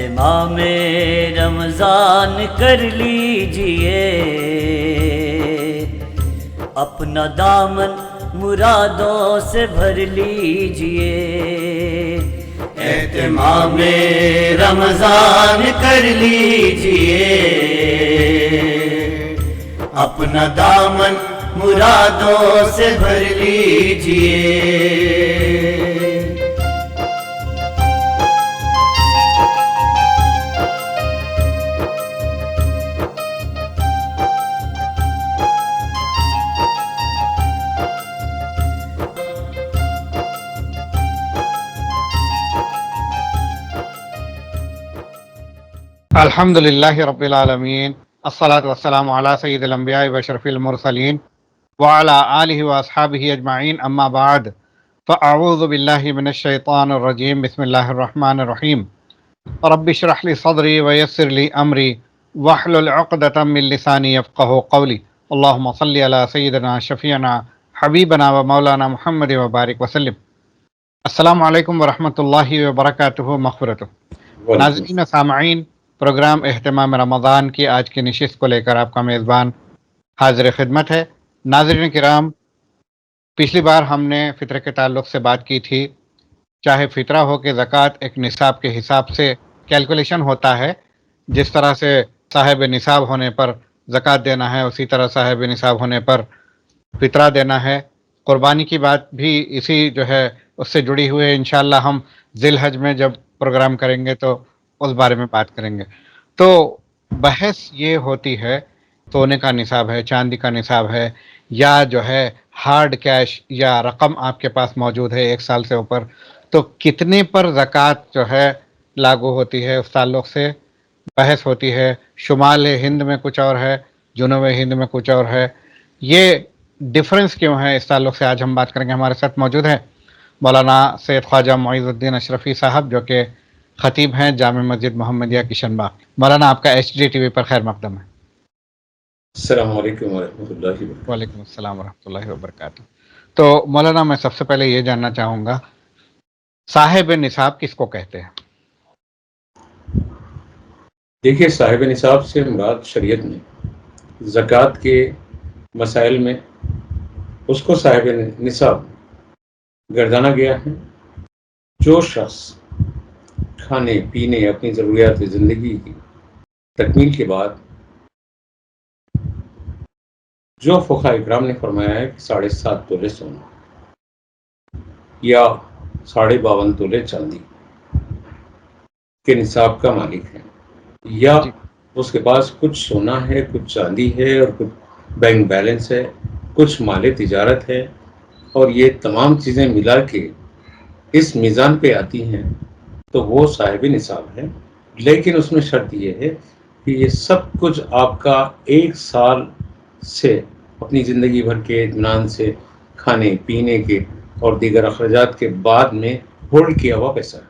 اہتمام رمضان کر لیجئے، اپنا دامن مرادوں سے بھر لیجئے۔ اہتمام رمضان کر لیجئے، اپنا دامن مرادوں سے بھر لیجئے۔ الحمد للہ رب العالمین، الصلاۃ والسلام علی سید الانبیاء واشرف المرسلین وعلی آلہ واصحابہ اجمعین، اما بعد فاعوذ باللہ من الشیطان الرجیم، بسم اللہ الرحمن الرحیم۔ رب اشرح لی صدری ویسر لی امری واحلل عقدۃ من لسانی یفقہوا قولی، اللہم صلی علی سیدنا شفیعنا حبیبنا و مولانا محمد وبارک وسلم۔ السلام علیکم ورحمۃ اللہ وبرکاتہ، مغفرتہ۔ ناظرین و سامعین، پروگرام اہتمام رمضان کی آج کی نشست کو لے کر آپ کا میزبان حاضر خدمت ہے۔ ناظرین کرام، پچھلی بار ہم نے فطرے کے تعلق سے بات کی تھی۔ چاہے فطرہ ہو کہ زکوٰۃ ایک نصاب کے حساب سے کیلکولیشن ہوتا ہے، جس طرح سے صاحب نصاب ہونے پر زکوٰۃ دینا ہے، اسی طرح صاحب نصاب ہونے پر فطرہ دینا ہے۔ قربانی کی بات بھی اسی اس سے جڑی ہوئی ہے۔ انشاءاللہ ہم ذی الحج میں جب پروگرام کریں گے تو اس بارے میں بات کریں گے۔ تو بحث یہ ہوتی ہے، سونے کا نصاب ہے، چاندی کا نصاب ہے، یا ہارڈ کیش یا رقم آپ کے پاس موجود ہے 1 سال سے اوپر، تو کتنے پر زکوٰۃ لاگو ہوتی ہے، اس تعلق سے بحث ہوتی ہے۔ شمال ہند میں کچھ اور ہے، جنوب ہند میں کچھ اور ہے۔ یہ ڈفرینس کیوں ہے، اس تعلق سے آج ہم بات کریں گے۔ ہمارے ساتھ موجود ہیں مولانا سید خواجہ معیز الدین اشرفی صاحب، جو کہ خطیب ہیں جامع مسجد محمدیہ کشن باغ۔ مولانا، آپ کا ایچ ڈی ٹی وی پر خیر مقدم ہے۔ السلام علیکم ورحمۃ اللہ وبرکاتہ۔ وعلیکم السلام ورحمۃ اللہ وبرکاتہ۔ تو مولانا، میں سب سے پہلے یہ جاننا چاہوں گا، صاحب نصاب کس کو کہتے ہیں؟ دیکھیے، صاحب نصاب سے مراد شریعت میں زکوٰۃ کے مسائل میں اس کو صاحب نصاب گردانا گیا ہے جو شخص کھانے پینے، اپنی ضروریات زندگی کی تکمیل کے بعد جو فقہاء اکرام نے فرمایا ہے کہ 7.5 تولے سونا یا 52.5 تولے چاندی کے نصاب کا مالک ہے، یا اس کے پاس کچھ سونا ہے، کچھ چاندی ہے، اور کچھ بینک بیلنس ہے، کچھ مال تجارت ہے، اور یہ تمام چیزیں ملا کے اس میزان پہ آتی ہیں، تو وہ صاحب نصاب ہے۔ لیکن اس میں شرط یہ ہے کہ یہ سب کچھ آپ کا 1 سال سے اپنی زندگی بھر کے اطمینان سے کھانے پینے کے اور دیگر اخراجات کے بعد میں ہولڈ کیا ہوا پیسہ ہے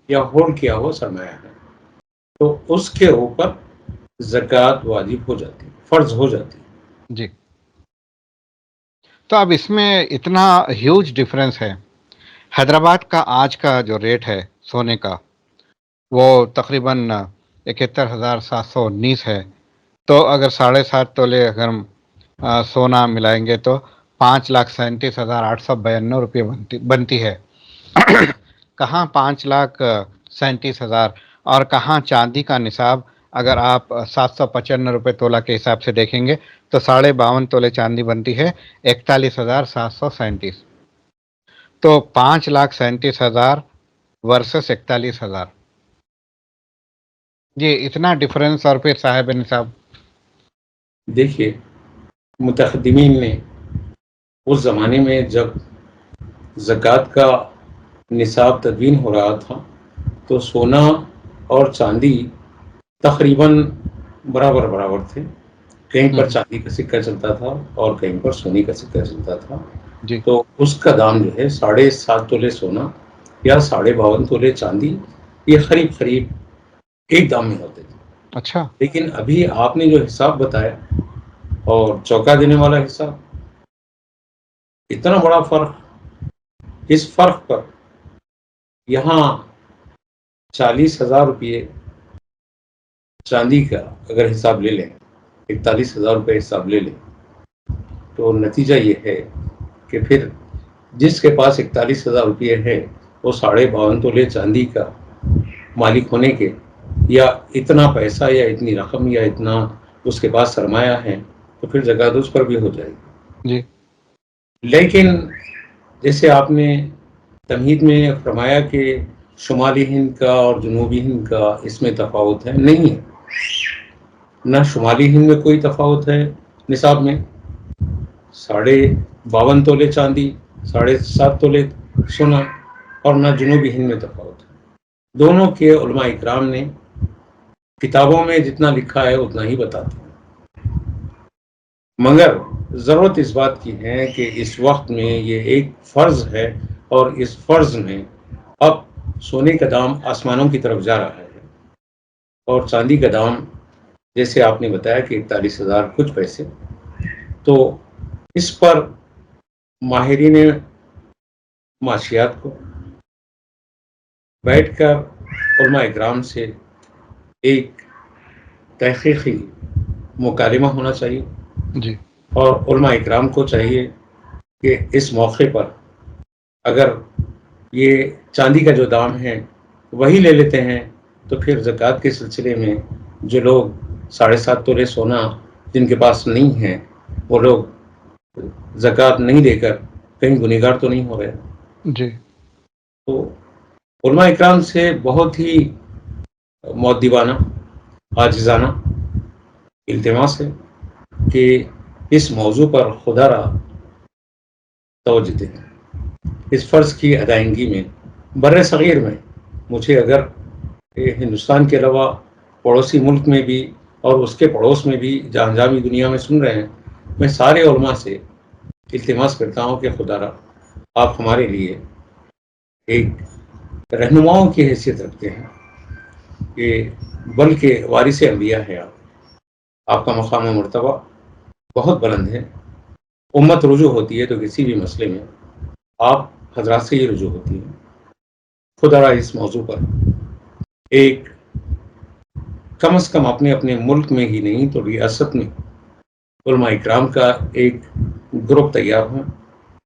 یا ہولڈ کیا ہوا سرمایہ ہے، تو اس کے اوپر زکوٰۃ واجب ہو جاتی ہے، فرض ہو جاتی ہے۔ جی، تو اب اس میں اتنا ہیوج ڈفرینس ہے۔ حیدرآباد کا آج کا جو ریٹ ہے سونے کا، وہ تقریباً 71,719 ہے۔ تو اگر 7.5 تولے اگر ہم سونا ملائیں گے تو 5,37,892 روپے بنتی ہے۔ کہاں 5,37,000 اور کہاں چاندی کا نصاب اگر آپ 795 روپے تولہ کے حساب سے دیکھیں گے تو 52.5 تولے چاندی بنتی ہے 41,737۔ تو 5,37,000 ورسس 41,000، یہ اتنا ڈفرینس، اور پھر صاحب نصاب۔ دیکھیے، متقدمین نے اس زمانے میں جب زکوٰۃ کا نصاب تدوین ہو رہا تھا تو سونا اور چاندی تقریباً برابر تھے۔ کہیں پر چاندی کا سکہ چلتا تھا اور کہیں پر سونے کا سکہ چلتا تھا۔ تو اس کا دام 7.5 تولے سونا یا 52.5 تولے چاندی، یہ قریب ایک دام میں ہوتے تھے۔ اچھا، لیکن ابھی آپ نے جو حساب بتایا اور چوکا دینے والا حساب، اتنا بڑا فرق، اس فرق پر یہاں 40,000 روپئے چاندی کا اگر حساب لے لیں، 41,000 روپئے حساب لے لیں، تو نتیجہ یہ ہے کہ پھر جس کے پاس 41,000 روپئے ہے وہ 52.5 تولے چاندی کا مالک ہونے کے، یا اتنا پیسہ یا اتنی رقم یا اتنا اس کے پاس سرمایہ ہے، تو پھر زکوٰۃ اس پر بھی ہو جائے گی۔ جی لیکن جیسے آپ نے تمہید میں فرمایا کہ شمالی ہند کا اور جنوبی ہند کا اس میں تفاوت ہے، نہیں ہے، نہ شمالی ہند میں کوئی تفاوت ہے نصاب میں، 52.5 تولے چاندی، 7.5 تولے سونا، اور نہ جنوبی ہند میں تفاوت ہے۔ دونوں کے علماء اکرام نے کتابوں میں جتنا لکھا ہے اتنا ہی بتاتے ہیں، مگر ضرورت اس بات کی ہے کہ اس وقت میں یہ ایک فرض ہے، اور اس فرض میں اب سونے کا دام آسمانوں کی طرف جا رہا ہے، اور چاندی کا دام جیسے آپ نے بتایا کہ 41,000 کچھ پیسے، تو اس پر ماہرین معاشیات کو بیٹھ کر علماء اکرام سے ایک تحقیقی مکالمہ ہونا چاہیے، جی اور علماء اکرام کو چاہیے کہ اس موقع پر اگر یہ چاندی کا جو دام ہے وہی لے لیتے ہیں، تو پھر زکوٰۃ کے سلسلے میں جو لوگ 7.5 تولے سونا جن کے پاس نہیں ہے، وہ لوگ زکوٰۃ نہیں دے کر کہیں گنہگار تو نہیں ہو رہے۔ جی تو علماء اکرام سے بہت ہی مؤدبانہ، عاجزانہ التماس ہے کہ اس موضوع پر خدا را توجہ دیں۔ اس فرض کی ادائیگی میں بر صغیر میں مجھے اگر ہندوستان کے علاوہ پڑوسی ملک میں بھی اور اس کے پڑوس میں بھی جہاں جہاں بھی دنیا میں سن رہے ہیں، میں سارے علماء سے التماس کرتا ہوں کہ خدا را آپ ہمارے لیے ایک رہنماؤں کی حیثیت رکھتے ہیں، کہ بلکہ وارث انبیاء ہے آپ کا مقام و مرتبہ بہت بلند ہے۔ امت رجوع ہوتی ہے تو کسی بھی مسئلے میں آپ حضرات سے ہی رجوع ہوتی ہے۔ خدا را اس موضوع پر ایک کم از کم اپنے ملک میں ہی نہیں تو ریاست میں علماء اکرام کا ایک گروپ تیار ہوں،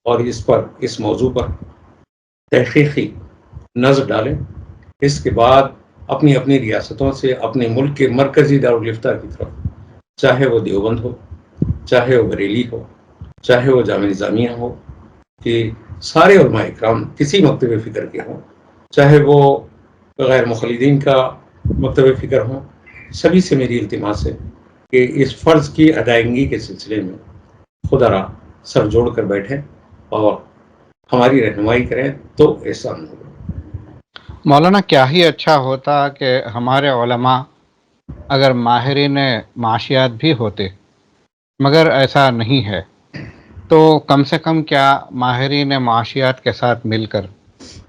اور اس موضوع پر تحقیقی نظر ڈالیں۔ اس کے بعد اپنی ریاستوں سے اپنے ملک کے مرکزی دارالفتہ کی طرف، چاہے وہ دیوبند ہو، چاہے وہ بریلی ہو، چاہے وہ جامعہ نظامیہ ہو، کہ سارے علماء اکرام کسی مکتب فکر کے ہوں، چاہے وہ غیر مخلدین کا مکتب فکر ہوں، سبھی سے میری التماس ہے کہ اس فرض کی ادائیگی کے سلسلے میں خدا را سر جوڑ کر بیٹھیں اور ہماری رہنمائی کریں تو احسان ہوگا۔ مولانا، کیا ہی اچھا ہوتا کہ ہمارے علماء اگر ماہرین معاشیات بھی ہوتے، مگر ایسا نہیں ہے، تو کم سے کم کیا ماہرین معاشیات کے ساتھ مل کر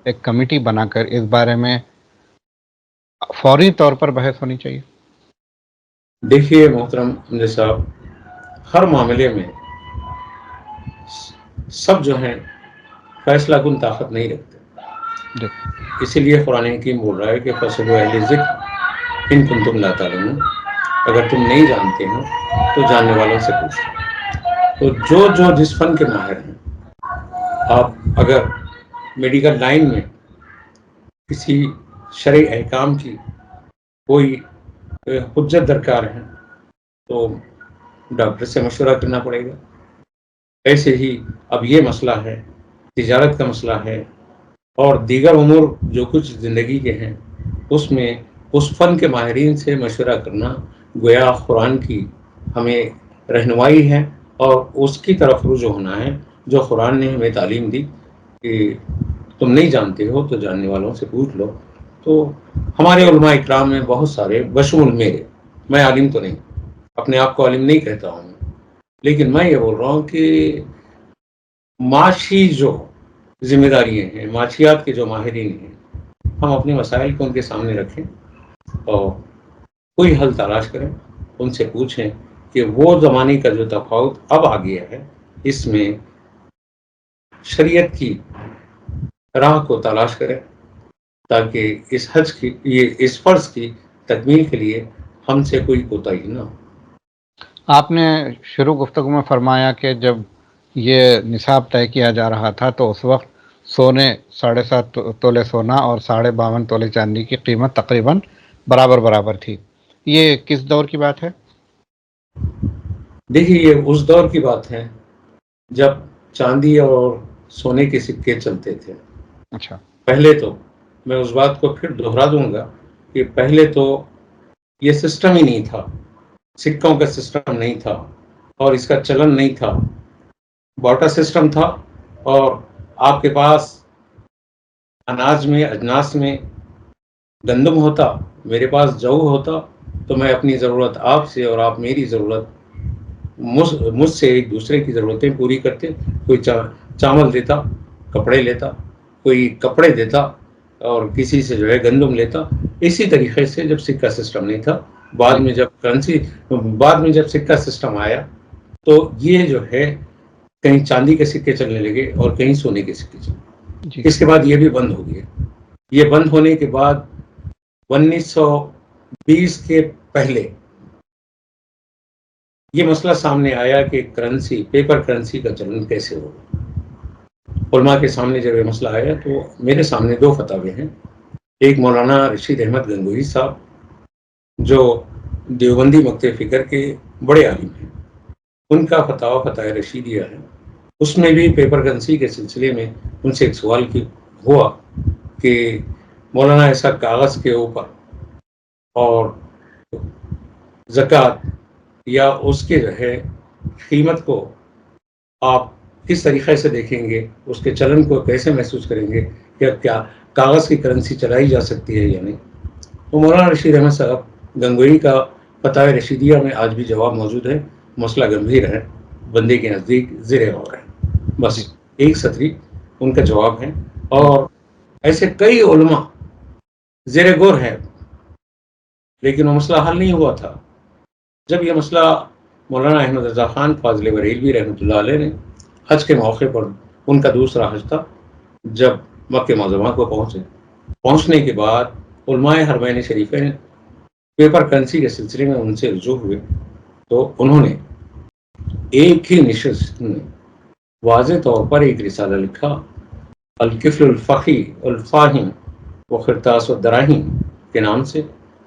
ایک کمیٹی بنا کر اس بارے میں فوری طور پر بحث ہونی چاہیے۔ دیکھیے محترم امجد صاحب، ہر معاملے میں سب جو ہیں فیصلہ کن طاقت نہیں رکھتے، جی اسی لیے قرآن حکیم بول رہا ہے کہ فَاسْأَلُوا أَهْلَ الذِّكْرِ إِن كُنتُمْ لَا تَعْلَمُونَ، اگر تم نہیں جانتے ہو تو جاننے والوں سے پوچھو۔ تو جو جس فن کے ماہر ہیں، آپ اگر میڈیکل لائن میں کسی شرعی احکام کی کوئی حجت درکار ہے تو ڈاکٹر سے مشورہ کرنا پڑے گا۔ ایسے ہی اب یہ مسئلہ ہے، تجارت کا مسئلہ ہے، اور دیگر امور جو کچھ زندگی کے ہیں، اس میں اس فن کے ماہرین سے مشورہ کرنا گویا قرآن کی ہمیں رہنمائی ہے، اور اس کی طرف رجوع ہونا ہے جو قرآن نے ہمیں تعلیم دی کہ تم نہیں جانتے ہو تو جاننے والوں سے پوچھ لو۔ تو ہمارے علماء اکرام میں بہت سارے، بشمول میرے، میں عالم تو نہیں، اپنے آپ کو عالم نہیں کہتا ہوں، لیکن میں یہ بول رہا ہوں کہ معاشی جو ذمہ داریاں ہیں، معاشیات کے جو ماہرین ہیں، ہم اپنے مسائل کو ان کے سامنے رکھیں اور کوئی حل تلاش کریں، ان سے پوچھیں کہ وہ زمانے کا جو تفاوت اب آ گیا ہے، اس میں شریعت کی راہ کو تلاش کریں، تاکہ اس حج کی اس فرض کی تکمیل کے لیے ہم سے کوئی کوتاہی نہ ہو۔ آپ نے شروع گفتگو میں فرمایا کہ جب یہ نصاب طے کیا جا رہا تھا تو اس وقت سونے 7.5 تولے سونا اور 52.5 تولے چاندی کی قیمت تقریباً برابر تھی۔ یہ کس دور کی بات ہے؟ دیکھیے، یہ اس دور کی بات ہے جب چاندی اور سونے کے سکے چلتے تھے۔ اچھا، پہلے تو میں اس بات کو پھر دہرا دوں گا کہ پہلے تو یہ سسٹم ہی نہیں تھا، سکوں کا سسٹم نہیں تھا اور اس کا چلن نہیں تھا، باٹا سسٹم تھا، اور آپ کے پاس اناج میں اجناس میں گندم ہوتا، میرے پاس جو ہوتا، تو میں اپنی ضرورت آپ سے اور آپ میری ضرورت مجھ سے ایک دوسرے کی ضرورتیں پوری کرتے۔ کوئی چاول دیتا، کپڑے لیتا، کوئی کپڑے دیتا اور کسی سے جو ہے گندم لیتا۔ اسی طریقے سے جب سکہ سسٹم نہیں تھا، بعد میں جب سکہ سسٹم آیا تو یہ جو ہے کہیں چاندی کے سکے چلنے لگے اور کہیں سونے کے سکے چلنے۔ جی، اس کے بعد یہ بھی بند ہو گیا۔ یہ بند ہونے کے بعد 1920 کے پہلے یہ مسئلہ سامنے آیا کہ کرنسی، پیپر کرنسی کا چلن کیسے ہوگا۔ علماء کے سامنے جب یہ مسئلہ آیا تو میرے سامنے 2 فتاوے ہیں۔ ایک مولانا رشید احمد گنگوہی صاحب جو دیوبندی مکتب فکر کے بڑے عالم ہیں، ان کا فتویٰ رشیدیہ ہے۔ اس میں بھی پیپر کرنسی کے سلسلے میں ان سے ایک سوال ہوا کہ مولانا ایسا کاغذ کے اوپر اور زکوٰۃ یا اس کے جو ہے قیمت کو آپ کس طریقے سے دیکھیں گے، اس کے چلن کو کیسے محسوس کریں گے کہ کیا کاغذ کی کرنسی چلائی جا سکتی ہے یا نہیں۔ تو مولانا رشید احمد صاحب گنگوئی کا فتویٰ رشیدیہ میں آج بھی جواب موجود ہے۔ مسئلہ گمبھیر ہے، بندے کے نزدیک زیر غور ہے۔ بس جی، ایک سطری ان کا جواب ہے، اور ایسے کئی علماء زیر غور ہیں، لیکن وہ مسئلہ حل نہیں ہوا تھا۔ جب یہ مسئلہ مولانا احمد رضا خان فاضل بریلوی رحمۃ اللہ علیہ نے حج کے موقع پر، ان کا دوسرا حج تھا، جب مکہ معظمہ کو پہنچنے کے بعد علماء حرمین شریفین پیپر کرنسی کے سلسلے میں ان سے رجوع ہوئے تو انہوں نے ایک ہی نشست میں واضح طور پر ایک رسالہ لکھا، الکفل الفقی الفاہم و خرطاس الدراہیم کے نام سے،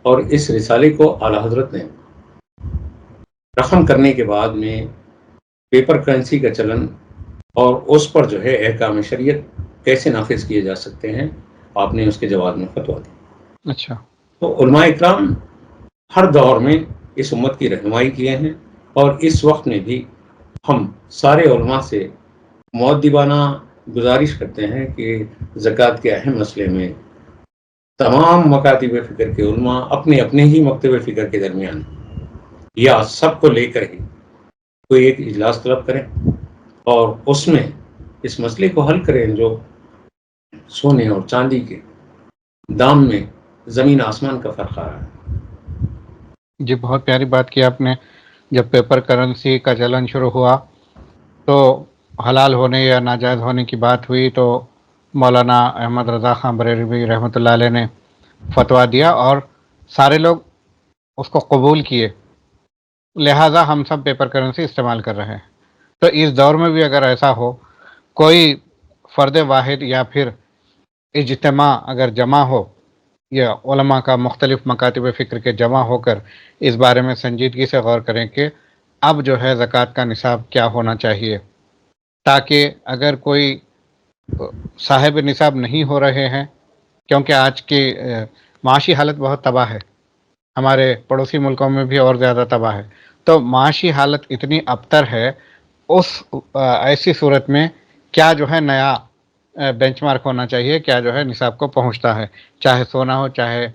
اور اس رسالے کو اعلیٰ حضرت نے رقم کرنے کے بعد میں پیپر کرنسی کا چلن اور اس پر جو ہے احکام شریعت کیسے نافذ کیے جا سکتے ہیں، آپ نے اس کے جواب میں فتویٰ دی۔ اچھا، تو علماء اکرام ہر دور میں اس امت کی رہنمائی کیے ہیں، اور اس وقت میں بھی ہم سارے علماء سے مؤدبانہ گزارش کرتے ہیں کہ زکوٰۃ کے اہم مسئلے میں تمام مکاتب فکر کے علماء اپنے اپنے ہی مکتب فکر کے درمیان یا سب کو لے کر ہی کوئی ایک اجلاس طلب کریں اور اس میں اس مسئلے کو حل کریں جو سونے اور چاندی کے دام میں زمین آسمان کا فرق آ رہا ہے۔ جی، بہت پیاری بات کی آپ نے۔ جب پیپر کرنسی کا چلن شروع ہوا تو حلال ہونے یا ناجائز ہونے کی بات ہوئی تو مولانا احمد رضا خان بریلوی رحمۃ اللہ علیہ نے فتویٰ دیا اور سارے لوگ اس کو قبول کیے، لہٰذا ہم سب پیپر کرنسی استعمال کر رہے ہیں۔ تو اس دور میں بھی اگر ایسا ہو، کوئی فرد واحد یا پھر اجتماع اگر جمع ہو، یا علماء کا مختلف مکاتب فکر کے جمع ہو کر اس بارے میں سنجیدگی سے غور کریں کہ اب جو ہے زکوٰۃ کا نصاب کیا ہونا چاہیے، تاکہ اگر کوئی صاحب نصاب نہیں ہو رہے ہیں، کیونکہ آج کی معاشی حالت بہت تباہ ہے، ہمارے پڑوسی ملکوں میں بھی اور زیادہ تباہ ہے، تو معاشی حالت اتنی ابتر ہے، اس ایسی صورت میں کیا جو ہے نیا بینچ مارک ہونا چاہیے، کیا جو ہے نصاب کو پہنچتا ہے، چاہے سونا ہو، چاہے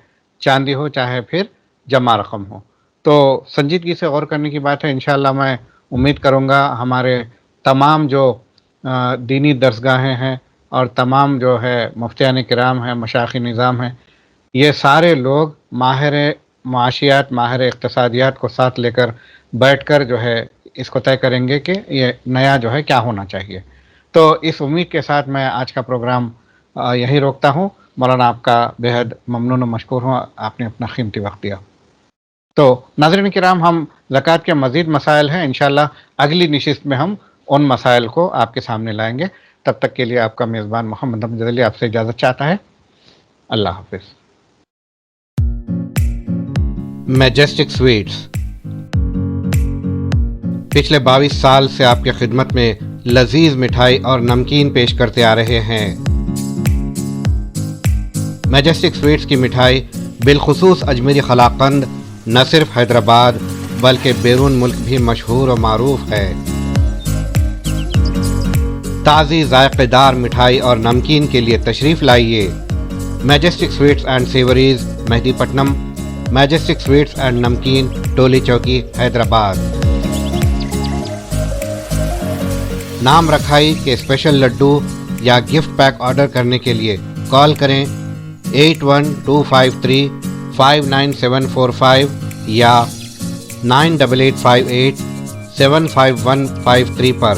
چاندی ہو، چاہے پھر جمع رقم ہو۔ تو سنجیدگی سے غور کرنے کی بات ہے۔ انشاءاللہ میں امید کروں گا ہمارے تمام جو دینی درسگاہیں ہیں اور تمام جو ہے مفتیان کرام ہیں، مشائخ نظام ہیں، یہ سارے لوگ ماہر معاشیات، ماہر اقتصادیات کو ساتھ لے کر بیٹھ کر جو ہے اس کو طے کریں گے کہ یہ نیا جو ہے کیا ہونا چاہیے۔ تو اس امید کے ساتھ میں آج کا پروگرام یہیں روکتا ہوں۔ مولانا آپ کا بےحد ممنون و مشکور ہوں، آپ نے اپنا قیمتی وقت دیا۔ تو ناظرین کرام، ہم زکوٰۃ کے مزید مسائل ہیں، انشاءاللہ اگلی نشست میں ہم ان مسائل کو آپ کے سامنے لائیں گے۔ تب تک کے لیے آپ کا میزبان محمد امجد علی آپ سے اجازت چاہتا ہے۔ اللہ حافظ۔ میجسٹک سویٹس پچھلے 22 سال سے آپ کی خدمت میں لذیذ مٹھائی اور نمکین پیش کرتے آ رہے ہیں۔ میجسٹک سویٹس کی مٹھائی بالخصوص اجمیری قلاقند نہ صرف حیدرآباد بلکہ بیرون ملک بھی مشہور و معروف ہے۔ تازی ذائقہ دار مٹھائی اور نمکین کے لیے تشریف لائیے۔ Majestic Sweets and Savouries, Mehdipatnam, Majestic Sweets and namkeen, Toli چوکی، حیدرآباد۔ نام رکھائی کے اسپیشل لڈو یا گفٹ پیک آرڈر کرنے کے لیے کال کریں 8125359745 یا 98858 75153 پر۔